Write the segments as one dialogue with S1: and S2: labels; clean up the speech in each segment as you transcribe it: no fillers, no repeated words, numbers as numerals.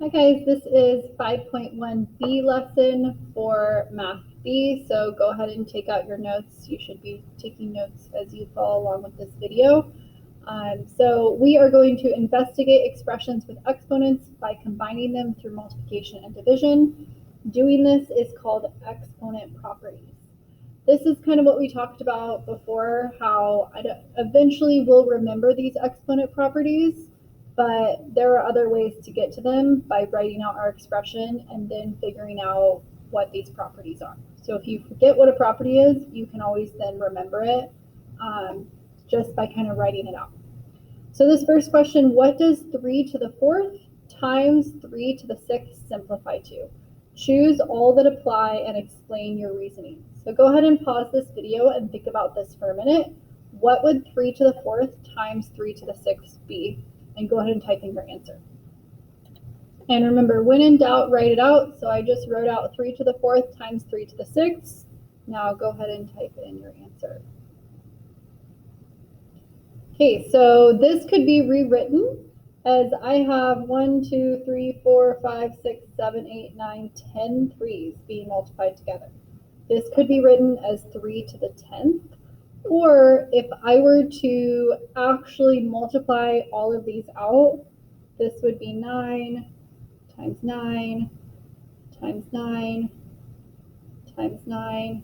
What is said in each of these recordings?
S1: Hi guys, this is 5.1B lesson for Math B, so go ahead and take out your notes. You should be taking notes as you follow along with this video. So we are going to investigate expressions with exponents by combining them through multiplication and division. Doing this is called exponent properties. This is kind of what we talked about before, how eventually we'll remember these exponent properties, but there are other ways to get to them by writing out our expression and then figuring out what these properties are. So if you forget what a property is, you can always then remember it just by kind of writing it out. So this first question, what does 3 to the 4th times 3 to the 6th simplify to? Choose all that apply and explain your reasoning. So go ahead and pause this video and think about this for a minute. What would 3 to the 4th times 3 to the 6th be? And go ahead and type in your answer. And remember, when in doubt, write it out. So I just wrote out 3 to the 4th times 3 to the 6th. Now go ahead and type in your answer. Okay, so this could be rewritten as I have 1, 2, 3, 4, 5, 6, 7, 8, 9, 10 threes being multiplied together. This could be written as 3 to the 10th. Or if I were to actually multiply all of these out, this would be 9 times 9 times 9 times 9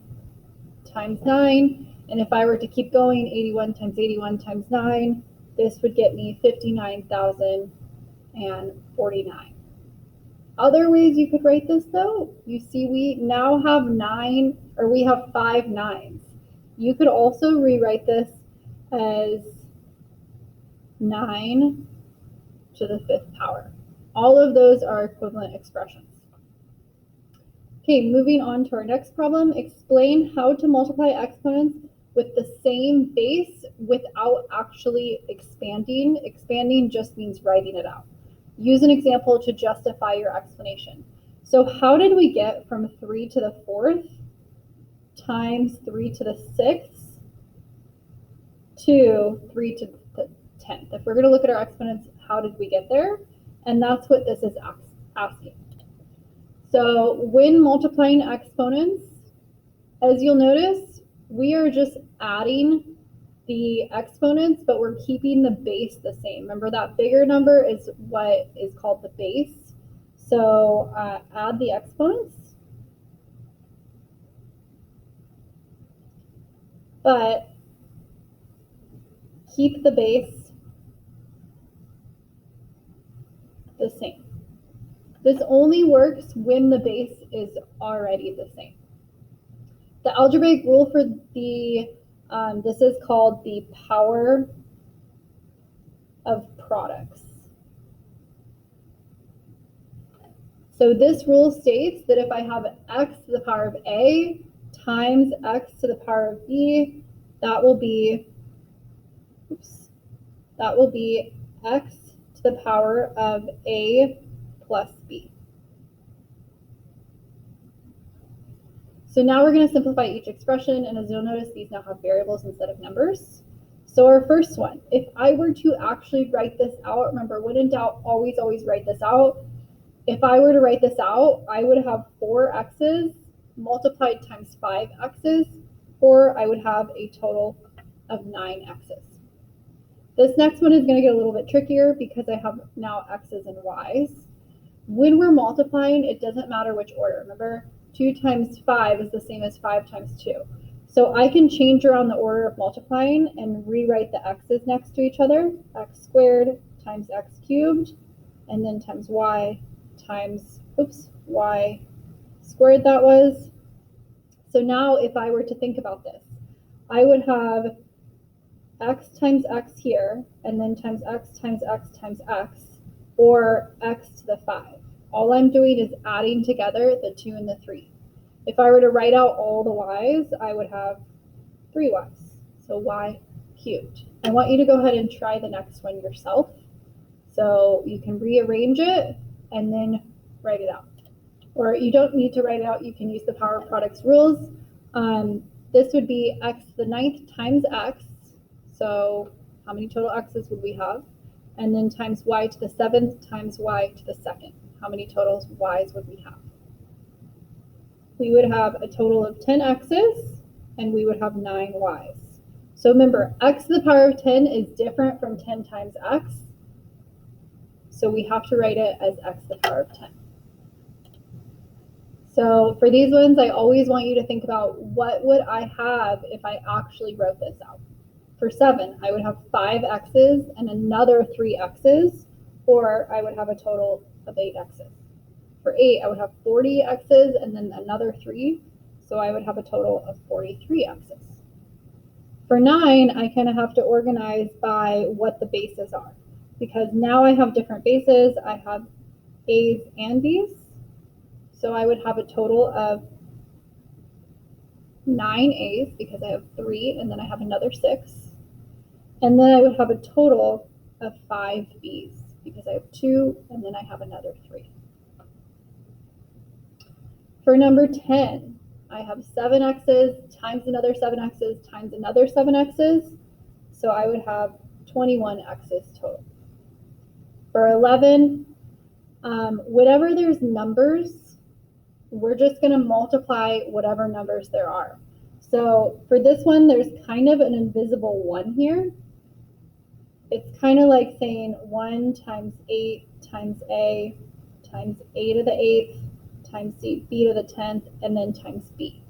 S1: times 9. And if I were to keep going, 81 times 81 times 9, this would get me 59,049. Other ways you could write this though, you see we now have we have 5 nines. You could also rewrite this as 9 to the 5th power. All of those are equivalent expressions. Okay, moving on to our next problem. Explain how to multiply exponents with the same base without actually expanding. Expanding just means writing it out. Use an example to justify your explanation. So how did we get from 3 to the 4th times 3 to the 6th to 3 to the 10th? If we're going to look at our exponents, how did we get there? And that's what this is asking. So when multiplying exponents, as you'll notice, we are just adding the exponents, but we're keeping the base the same. Remember that bigger number is what is called the base. So add the exponents, but keep the base the same. This only works when the base is already the same. The algebraic rule for this is called the power of products. So this rule states that if I have x to the power of a times x to the power of b, that will be x to the power of a plus b. So now we're going to simplify each expression, and as you'll notice, these now have variables instead of numbers. So our first one, if I were to actually write this out, remember, when in doubt, always write this out. If I were to write this out, I would have 4 x's multiplied times 5 x's, or I would have a total of 9 x's. This next one is going to get a little bit trickier because I have now x's and y's. When we're multiplying, it doesn't matter which order. Remember, 2 times 5 is the same as 5 times 2. So I can change around the order of multiplying and rewrite the x's next to each other. X squared times x cubed, and then times y times, y squared that was. So now if I were to think about this, I would have x times x here, and then times x times x times x, or x to the 5. All I'm doing is adding together the 2 and the 3. If I were to write out all the y's, I would have 3 y's, so y cubed. I want you to go ahead and try the next one yourself. So you can rearrange it and then write it out. Or you don't need to write it out, you can use the power of products rules. This would be x to the 9th times x, so how many total x's would we have? And then times y to the 7th times y to the 2nd. how many total y's would we have? We would have a total of 10 x's, and we would have 9 y's. So remember, x to the power of 10 is different from 10 times x. So we have to write it as x to the power of 10. So for these ones, I always want you to think about what would I have if I actually wrote this out. For 7, I would have 5 x's and another 3 x's, or I would have a total of 8 x's. For 8, I would have 40 x's and then another 3, so I would have a total of 43 x's. For 9, I kind of have to organize by what the bases are, because now I have different bases. I have a's and b's, so I would have a total of 9 a's because I have 3 and then I have another 6. And then I would have a total of 5 b's because I have 2 and then I have another 3. For number 10, I have 7 x's times another 7 x's times another 7 x's, so I would have 21 x's total. For 11, whenever there's numbers, we're just going to multiply whatever numbers there are. So for this one, there's kind of an invisible 1 here. It's kind of like saying 1 times 8 times a times a to the 8th times b to the 10th, and then times b.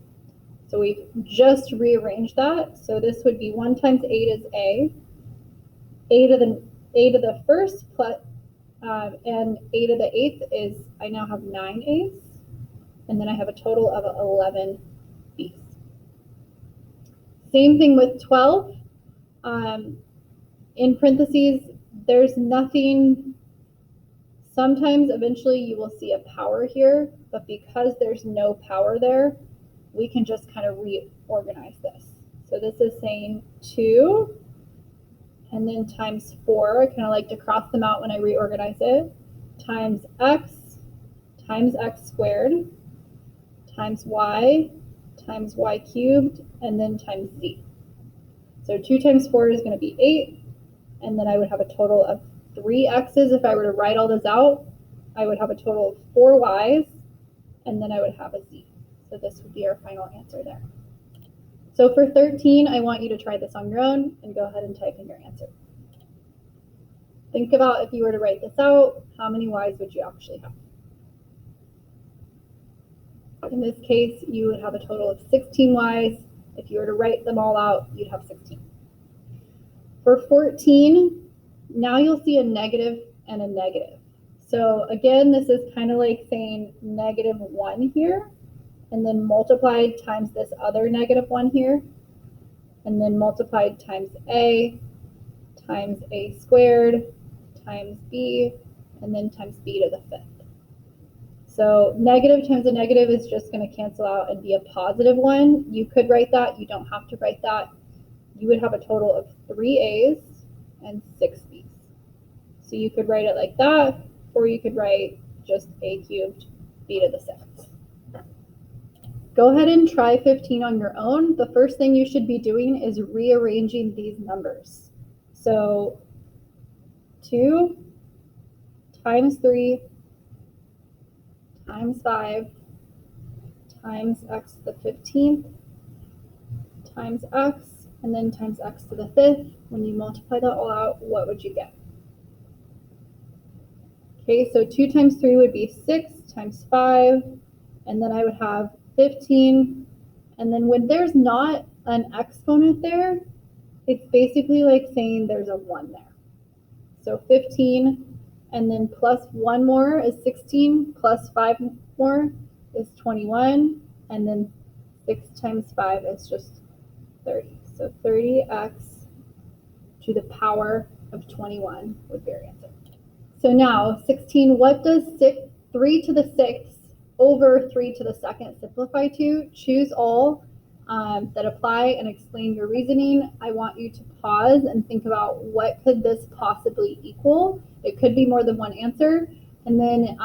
S1: So we've just rearranged that. So this would be 1 times 8 is a to the first plus, and a to the 8th is, I now have 9 a's, and then I have a total of 11 b's. Same thing with 12. In parentheses, there's nothing. Sometimes eventually you will see a power here, but because there's no power there, we can just kind of reorganize this. So this is saying 2 and then times 4. I kind of like to cross them out when I reorganize it. Times x squared times y cubed, and then times z. So 2 times 4 is going to be 8, and then I would have a total of 3 x's. If I were to write all this out, I would have a total of 4 y's, and then I would have a z. So this would be our final answer there. So for 13, I want you to try this on your own and go ahead and type in your answer. Think about, if you were to write this out, how many y's would you actually have? In this case, you would have a total of 16 y's. If you were to write them all out, you'd have 16. For 14, now you'll see a negative and a negative. So again, this is kind of like saying -1 here, and then multiplied times this other -1 here, and then multiplied times a squared times b, and then times b to the 5th. So negative times a negative is just going to cancel out and be a +1. You could write that. You don't have to write that. You would have a total of 3 a's and 6 b's. So you could write it like that, or you could write just a cubed b to the 6th. Go ahead and try 15 on your own. The first thing you should be doing is rearranging these numbers. So 2 times 3 times 5 times x to the 15th times x, and then times x to the 5th. When you multiply that all out, what would you get? Okay, so 2 times 3 would be 6 times 5, and then I would have 15, and then when there's not an exponent there, it's basically like saying there's a 1 there. So 15, and then plus 1 more is 16, plus 5 more is 21, and then 6 times 5 is just 30. So 30x to the power of 21 would be our answer. So now 16, what does 3 to the 6th over 3 to the 2nd simplify to? Choose all that apply and explain your reasoning. I want you to pause and think about, what could this possibly equal? It could be more than one answer. And then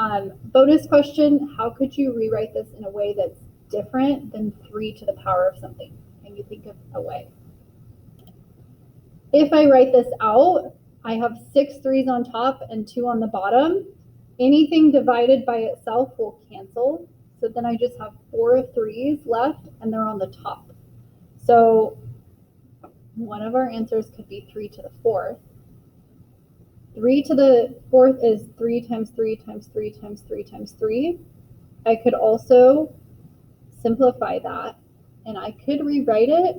S1: bonus question, how could you rewrite this in a way that's different than 3 to the power of something? Can you think of a way? If I write this out, I have 6 3's on top and 2 on the bottom. Anything divided by itself will cancel. So then I just have 4 3s left, and they're on the top. So one of our answers could be 3 to the 4th. 3 to the 4th is 3 times 3 times 3 times 3 times 3. I could also simplify that, and I could rewrite it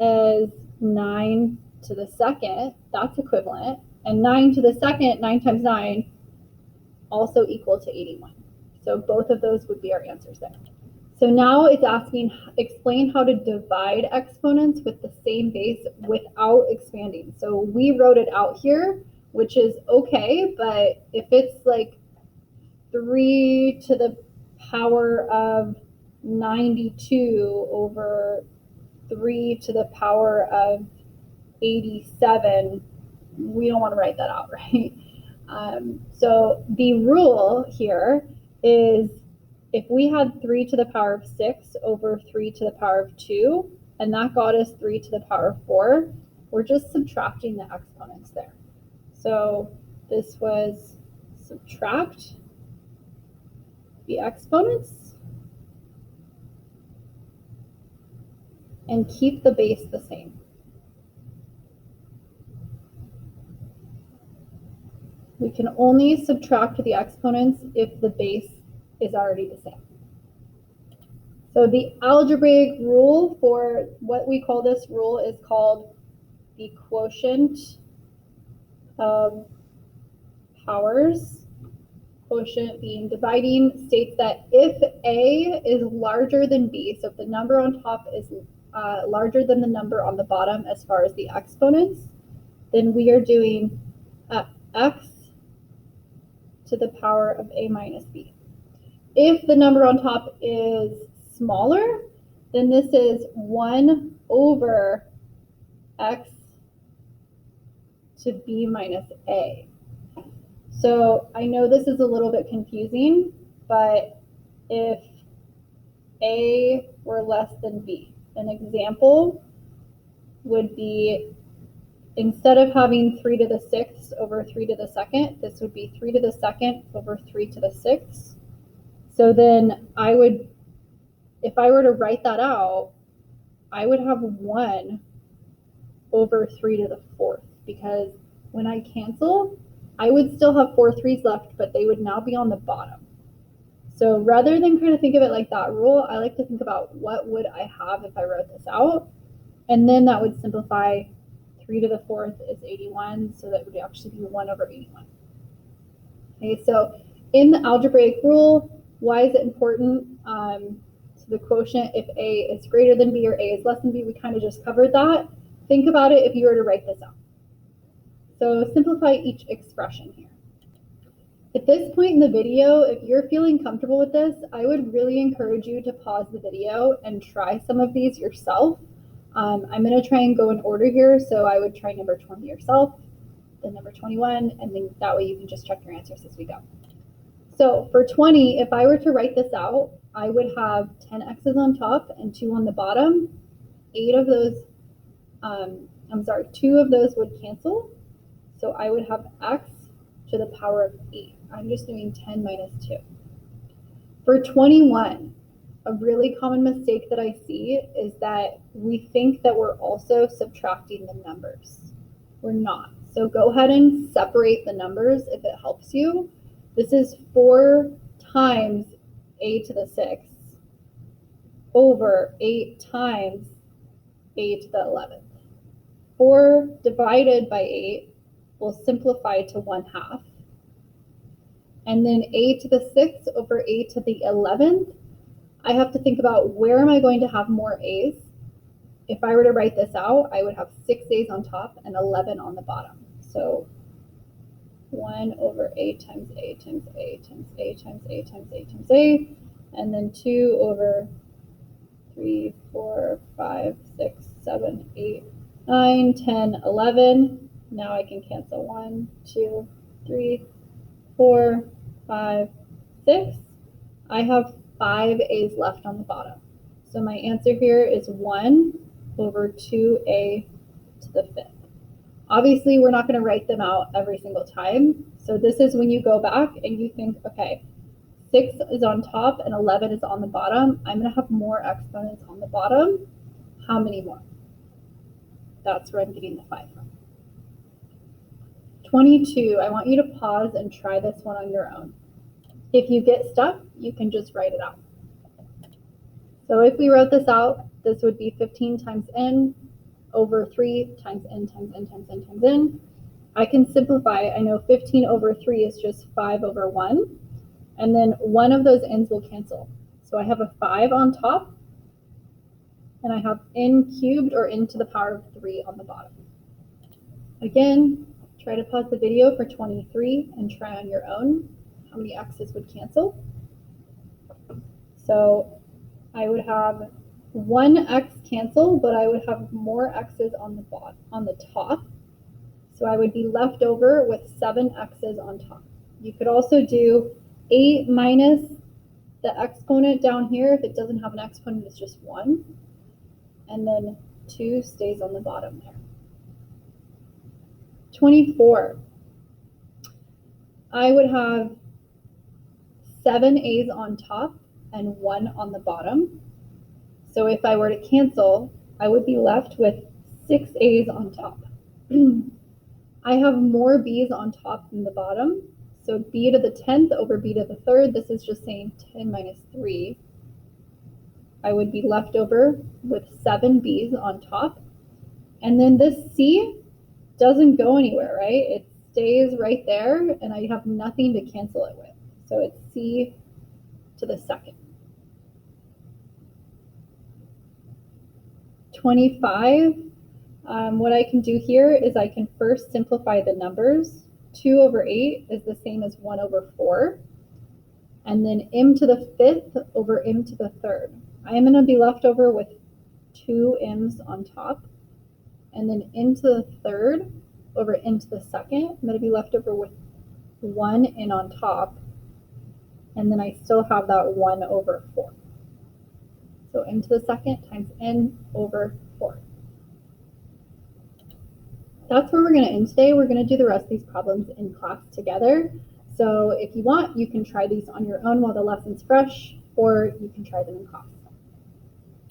S1: as 9 to the 2nd. That's equivalent. And 9 to the 2nd, 9 times 9, also equal to 81. So both of those would be our answers there. So now it's asking, explain how to divide exponents with the same base without expanding. So we wrote it out here, which is okay, but if it's like 3 to the power of 92 over 3 to the power of 87, we don't want to write that out, right? So the rule here is if we had 3 to the power of 6 over 3 to the power of 2, and that got us 3 to the power of 4, we're just subtracting the exponents there. So this was subtract the exponents and keep the base the same. We can only subtract the exponents if the base is already the same. So the algebraic rule for what we call this rule is called the quotient of powers. Quotient being dividing states that if A is larger than B, so if the number on top is larger than the number on the bottom as far as the exponents, then we are doing x to the power of A minus B. If the number on top is smaller, then this is 1 over x to b minus a. So I know this is a little bit confusing, but if a were less than b, an example would be, instead of having 3 to the 6th over 3 to the 2nd, this would be 3 to the 2nd over 3 to the 6th. So then I would, if I were to write that out, I would have 1 over 3 to the 4th, because when I cancel, I would still have 4 3s left, but they would now be on the bottom. So rather than kind of think of it like that rule, I like to think about what would I have if I wrote this out, and then that would simplify. 3 to the 4th is 81, so that would actually be 1 over 81. Okay, so in the algebraic rule, why is it important? So the quotient, if A is greater than B or A is less than B, we kind of just covered that. Think about it if you were to write this out. So simplify each expression here. At this point in the video, if you're feeling comfortable with this, I would really encourage you to pause the video and try some of these yourself. I'm going to try and go in order here, so I would try number 20 yourself, then number 21, and then that way you can just check your answers as we go. So for 20, if I were to write this out, I would have 10 x's on top and 2 on the bottom. 8 of those, 2 of those would cancel. So I would have x to the power of 8. I'm just doing 10 minus 2. For 21, a really common mistake that I see is that we think that we're also subtracting the numbers. We're not. So go ahead and separate the numbers if it helps you. This is 4 times a to the 6th over 8 times a to the 11th. 4 divided by 8 will simplify to 1/2. And then a to the 6th over a to the 11th, I have to think about where am I going to have more a's. If I were to write this out, I would have 6 a's on top and 11 on the bottom. So 1 over a times a times a times a times a times a times a, and then 2 over 3, 4, 5, 6, 7, 8, 9, 10, 11. Now I can cancel 1, 2, 3, 4, 5, 6. I have 5 a's left on the bottom. So my answer here is 1 over 2a to the 5th. Obviously, we're not going to write them out every single time. So this is when you go back and you think, okay, 6 is on top and 11 is on the bottom. I'm going to have more exponents on the bottom. How many more? That's where I'm getting the 5 from. 22, I want you to pause and try this one on your own. If you get stuck, you can just write it out. So if we wrote this out, this would be 15 times n over 3 times n times n times n times n. I can simplify. I know 15 over 3 is just 5 over 1. And then one of those n's will cancel. So I have a 5 on top, and I have n cubed, or n to the power of 3, on the bottom. Again, try to pause the video for 23 and try on your own how many x's would cancel. So I would have one x cancel, but I would have more x's on the top. So I would be left over with 7 x's on top. You could also do 8 minus the exponent down here. If it doesn't have an exponent, it's just 1. And then 2 stays on the bottom there. 24. I would have 7 a's on top and 1 on the bottom. So if I were to cancel, I would be left with 6 a's on top. I have more b's on top than the bottom. So b to the 10th over b to the 3rd, this is just saying 10 minus 3. I would be left over with 7 b's on top. And then this c doesn't go anywhere, right? It stays right there, and I have nothing to cancel it with. So it's c to the 2nd. 25, what I can do here is I can first simplify the numbers. 2 over 8 is the same as 1 over 4. And then m to the 5th over m to the 3rd. I am going to be left over with 2 m's on top. And then n to the 3rd over n to the 2nd. I'm going to be left over with 1 n on top. And then I still have that 1 over 4. So n to the 2nd times n over 4. That's where we're going to end today. We're going to do the rest of these problems in class together. So if you want, you can try these on your own while the lesson's fresh, or you can try them in class.